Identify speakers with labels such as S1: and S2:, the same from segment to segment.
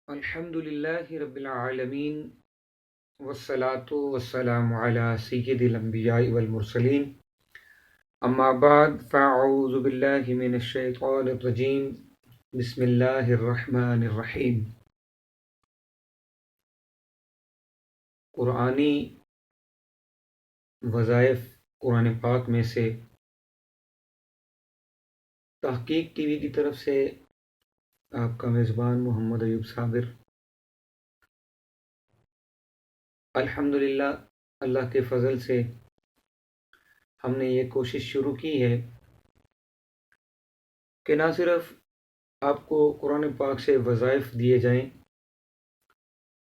S1: الحمد لله رب العالمين والصلاة والسلام على سيد الأنبياء والمرسلين أما بعد فأعوذ بالله من الشيطان الرجيم بسم الله الرحمن الرحيم قرآنی وظائف قرآن پاک میں سے تحقیق ٹی وی کی طرف سے آپ کا میزبان محمد ایوب صابر۔ الحمدللہ اللہ کے فضل سے ہم نے یہ کوشش شروع کی ہے کہ نہ صرف آپ کو قرآن پاک سے وظائف دیے جائیں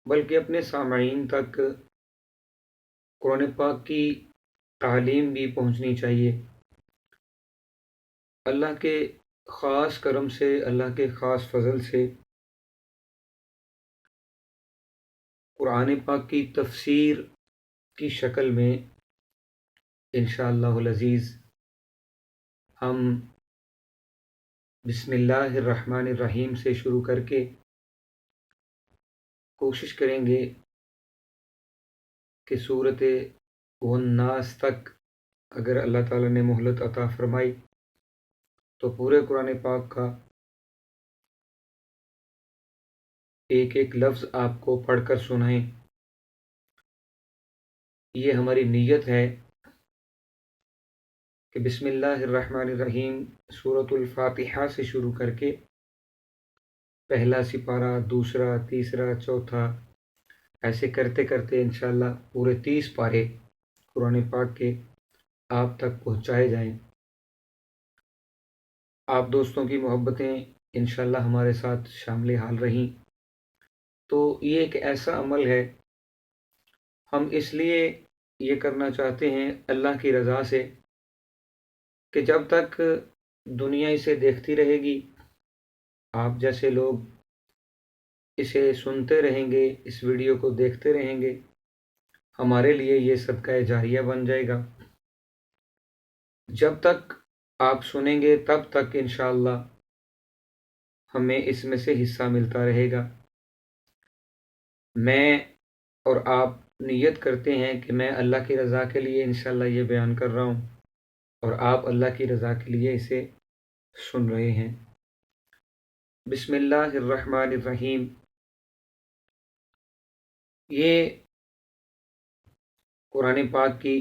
S1: بلکہ اپنے سامعین تک قرآن پاک کی تعلیم بھی پہنچنی چاہیے۔ اللہ کے خاص کرم سے، اللہ کے خاص فضل سے قرآن پاک کی تفسیر کی شکل میں انشاءاللہ العزیز ہم بسم اللہ الرحمن الرحیم سے شروع کر کے کوشش کریں گے کہ سورۃ والناس تک اگر اللہ تعالیٰ نے مہلت عطا فرمائی تو پورے قرآن پاک کا ایک ایک لفظ آپ کو پڑھ کر سنائیں۔ یہ ہماری نیت ہے کہ بسم اللہ الرحمن الرحیم سورۃ الفاتحہ سے شروع کر کے پہلا سپارہ، دوسرا، تیسرا، چوتھا، ایسے کرتے کرتے انشاءاللہ پورے 30 پارے قرآن پاک کے آپ تک پہنچائے جائیں۔ آپ دوستوں کی محبتیں انشاءاللہ ہمارے ساتھ شامل حال رہیں تو یہ ایک ایسا عمل ہے، ہم اس لیے یہ کرنا چاہتے ہیں اللہ کی رضا سے کہ جب تک دنیا اسے دیکھتی رہے گی، آپ جیسے لوگ اسے سنتے رہیں گے، اس ویڈیو کو دیکھتے رہیں گے، ہمارے لیے یہ صدقہ جاریہ بن جائے گا۔ جب تک آپ سنیں گے تب تک انشاءاللہ ہمیں اس میں سے حصہ ملتا رہے گا۔ میں اور آپ نیت کرتے ہیں کہ میں اللہ کی رضا کے لیے انشاءاللہ یہ بیان کر رہا ہوں اور آپ اللہ کی رضا کے لیے اسے سن رہے ہیں۔ بسم اللہ الرحمن الرحیم، یہ قرآن پاک کی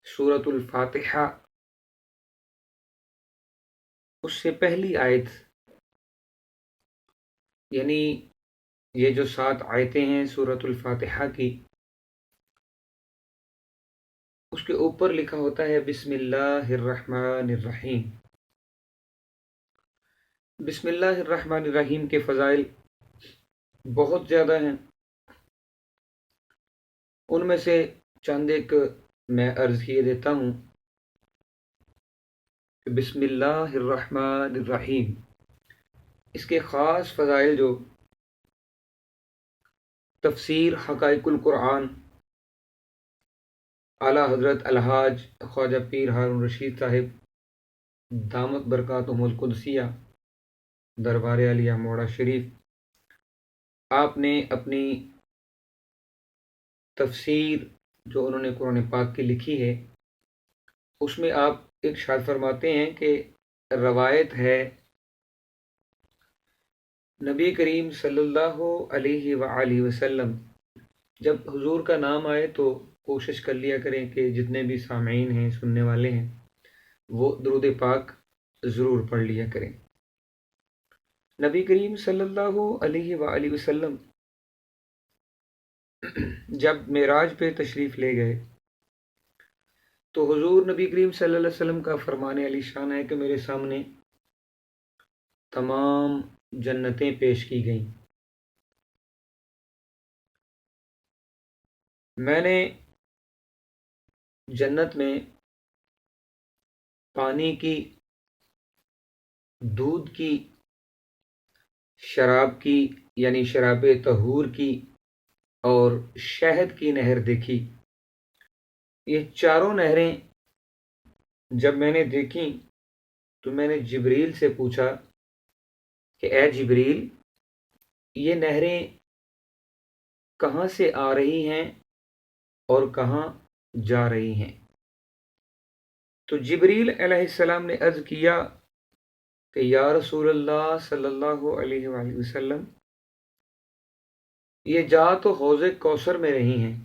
S1: سورۃ الفاتحہ اس سے پہلی آیت، یعنی یہ جو 7 آیتیں ہیں سورۃ الفاتحہ کی، اس کے اوپر لکھا ہوتا ہے بسم اللہ الرحمن الرحیم۔ بسم اللہ الرحمن الرحیم کے فضائل بہت زیادہ ہیں، ان میں سے چند ایک میں عرض کیے دیتا ہوں کہ بسم اللہ الرحمن الرحیم، اس کے خاص فضائل جو تفسیر حقائق القرآن اعلیٰ حضرت الحاج خواجہ پیر ہارون رشید صاحب دامت برکاتہم القدسیہ دربار عالیہ موڑا شریف، آپ نے اپنی تفسیر جو انہوں نے قرآن پاک کی لکھی ہے اس میں آپ ارشاد فرماتے ہیں کہ روایت ہے نبی کریم صلی اللہ علیہ وآلہ وسلم جب حضور کا نام آئے تو کوشش کر لیا کریں کہ جتنے بھی سامعین ہیں، سننے والے ہیں، وہ درود پاک ضرور پڑھ لیا کریں۔ نبی کریم صلی اللہ علیہ وآلہ وسلم جب معراج پہ تشریف لے گئے تو حضور نبی کریم صلی اللہ علیہ وسلم کا فرمان علی شان ہے کہ میرے سامنے تمام جنتیں پیش کی گئیں۔ میں نے جنت میں پانی کی، دودھ کی، شراب کی یعنی شراب طہور کی اور شہد کی نہر دیکھی۔ یہ چاروں نہریں جب میں نے دیکھیں تو میں نے جبریل سے پوچھا کہ اے جبریل، یہ نہریں کہاں سے آ رہی ہیں اور کہاں جا رہی ہیں؟ تو جبریل علیہ السلام نے عرض کیا کہ یا رسول اللہ صلی اللہ علیہ وآلہ وسلم، یہ جا تو حوض کوثر میں رہی ہیں،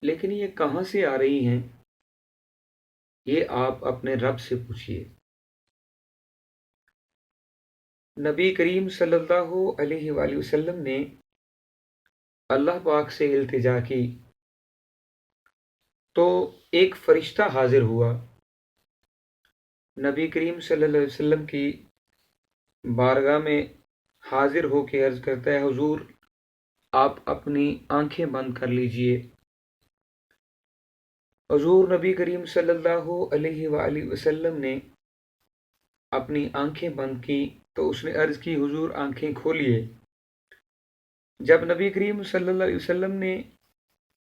S1: لیکن یہ کہاں سے آ رہی ہیں یہ آپ اپنے رب سے پوچھیے۔ نبی کریم صلی اللہ علیہ وآلہ وسلم نے اللہ پاک سے التجا کی تو ایک فرشتہ حاضر ہوا، نبی کریم صلی اللہ علیہ وسلم کی بارگاہ میں حاضر ہو کے عرض کرتا ہے، حضور آپ اپنی آنکھیں بند کر لیجئے۔ حضور نبی کریم صلی اللہ علیہ وآلہ وسلم نے اپنی آنکھیں بند کی تو اس نے عرض کی، حضور آنکھیں کھولیے۔ جب نبی کریم صلی اللہ علیہ وسلم نے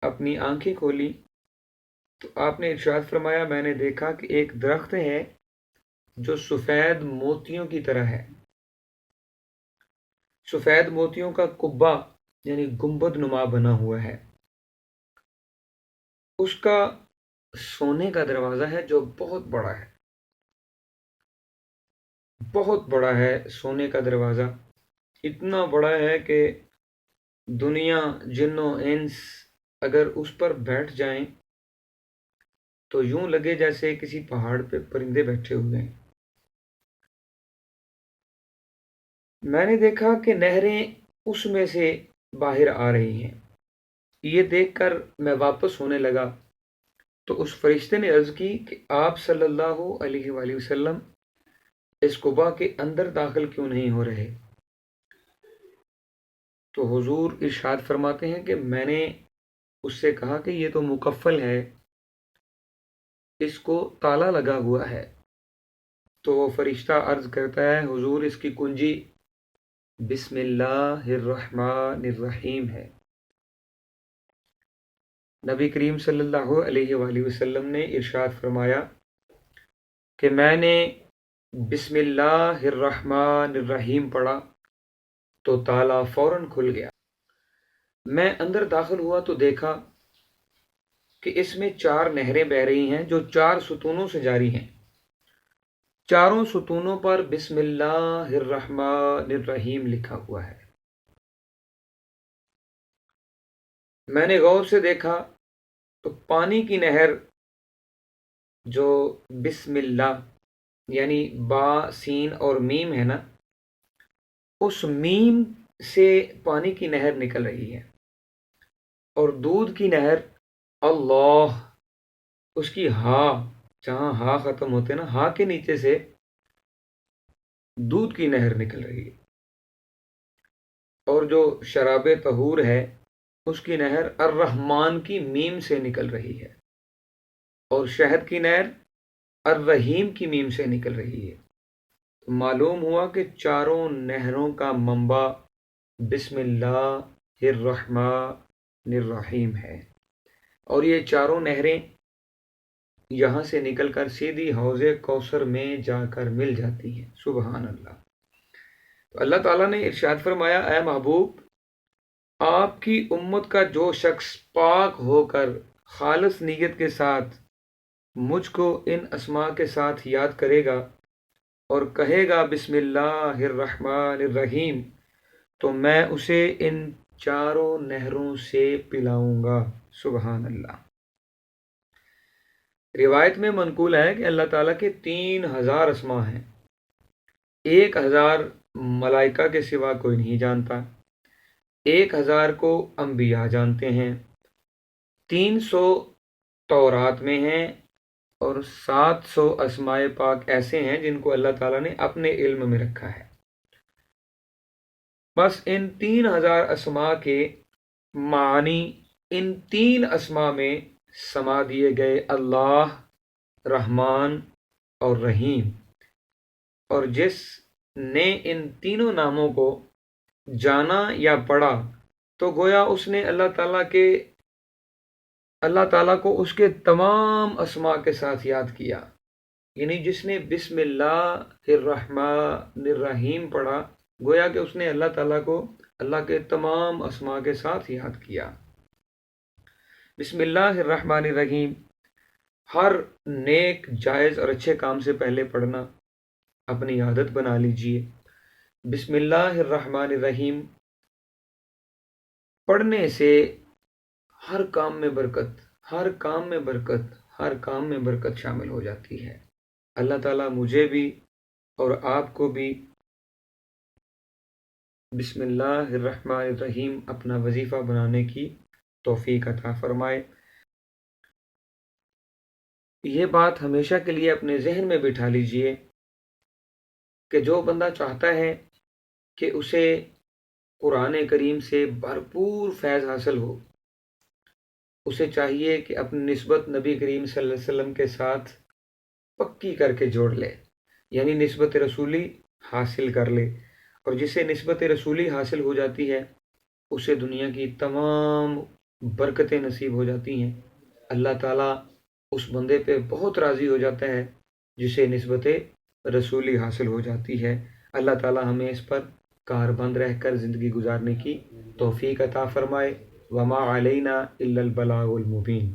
S1: اپنی آنکھیں کھولی تو آپ نے ارشاد فرمایا، میں نے دیکھا کہ ایک درخت ہے جو سفید موتیوں کی طرح ہے، سفید موتیوں کا قبہ یعنی گنبد نما بنا ہوا ہے، اس کا سونے کا دروازہ ہے جو بہت بڑا ہے، بہت بڑا ہے سونے کا دروازہ، اتنا بڑا ہے کہ دنیا جن و انس اگر اس پر بیٹھ جائیں تو یوں لگے جیسے کسی پہاڑ پہ پرندے بیٹھے ہوئے ہیں۔ میں نے دیکھا کہ نہریں اس میں سے باہر آ رہی ہیں، یہ دیکھ کر میں واپس ہونے لگا تو اس فرشتے نے عرض کی کہ آپ صلی اللہ علیہ وآلہ وسلم اس قبا کے اندر داخل کیوں نہیں ہو رہے؟ تو حضور ارشاد فرماتے ہیں کہ میں نے اس سے کہا کہ یہ تو مقفل ہے، اس کو تالا لگا ہوا ہے۔ تو وہ فرشتہ عرض کرتا ہے، حضور اس کی کنجی بسم اللہ الرحمن الرحیم ہے۔ نبی کریم صلی اللہ علیہ وآلہ وسلم نے ارشاد فرمایا کہ میں نے بسم اللہ الرحمن الرحیم پڑھا تو تالا فوراً کھل گیا۔ میں اندر داخل ہوا تو دیکھا کہ اس میں 4 نہریں بہ رہی ہیں جو 4 ستونوں سے جاری ہیں، چاروں ستونوں پر بسم اللہ الرحمن الرحیم لکھا ہوا ہے۔ میں نے غور سے دیکھا تو پانی کی نہر جو بسم اللہ یعنی با سین اور میم ہے نا، اس میم سے پانی کی نہر نکل رہی ہے، اور دودھ کی نہر اللہ، اس کی ہا جہاں ہا ختم ہوتے نا، ہا کے نیچے سے دودھ کی نہر نکل رہی ہے، اور جو شراب طہور ہے اس کی نہر الرحمن کی میم سے نکل رہی ہے، اور شہد کی نہر الرحیم کی میم سے نکل رہی ہے۔ معلوم ہوا کہ چاروں نہروں کا منبع بسم اللہ الرحمن الرحیم ہے، اور یہ چاروں نہریں یہاں سے نکل کر سیدھی حوض کوثر میں جا کر مل جاتی ہیں۔ سبحان اللہ۔ تو اللہ تعالیٰ نے ارشاد فرمایا، اے محبوب، آپ کی امت کا جو شخص پاک ہو کر خالص نیت کے ساتھ مجھ کو ان اسماء کے ساتھ یاد کرے گا اور کہے گا بسم اللہ الرحمن الرحیم، تو میں اسے ان چاروں نہروں سے پلاؤں گا۔ سبحان اللہ۔ روایت میں منقول ہے کہ اللہ تعالیٰ کے 3000 اسماء ہیں، 1000 ملائکہ کے سوا کوئی نہیں جانتا، 1000 کو انبیاء جانتے ہیں، 300 تورات میں ہیں، اور 700 اسماء پاک ایسے ہیں جن کو اللہ تعالیٰ نے اپنے علم میں رکھا ہے۔ بس ان 3000 اسماء کے معنی ان 3 اسماء میں سما دیے گئے، اللہ، رحمان اور رحیم، اور جس نے ان تینوں ناموں کو جانا یا پڑھا تو گویا اس نے اللہ تعالیٰ کو اس کے تمام اسماء کے ساتھ یاد کیا، یعنی جس نے بسم اللہ الرحمن الرحیم پڑھا گویا کہ اس نے اللہ تعالیٰ کو اللہ کے تمام اسماء کے ساتھ یاد کیا۔ بسم اللہ الرحمن الرحیم ہر نیک جائز اور اچھے کام سے پہلے پڑھنا اپنی عادت بنا لیجئے۔ بسم اللہ الرحمن الرحیم پڑھنے سے ہر کام میں برکت، ہر کام میں برکت، ہر کام میں برکت شامل ہو جاتی ہے۔ اللہ تعالیٰ مجھے بھی اور آپ کو بھی بسم اللہ الرحمن الرحیم اپنا وظیفہ بنانے کی توفیق عطا فرمائے۔ یہ بات ہمیشہ کے لیے اپنے ذہن میں بٹھا لیجئے کہ جو بندہ چاہتا ہے کہ اسے قرآن کریم سے بھرپور فیض حاصل ہو، اسے چاہیے کہ اپنی نسبت نبی کریم صلی اللہ علیہ وسلم کے ساتھ پکی کر کے جوڑ لے، یعنی نسبت رسولی حاصل کر لے، اور جسے نسبت رسولی حاصل ہو جاتی ہے اسے دنیا کی تمام برکتیں نصیب ہو جاتی ہیں۔ اللہ تعالیٰ اس بندے پہ بہت راضی ہو جاتا ہے جسے نسبت رسولی حاصل ہو جاتی ہے۔ اللہ تعالیٰ ہمیں اس پر کاربند رہ کر زندگی گزارنے کی توفیق عطا فرمائے۔ وما علینا الا البلاغ المبین۔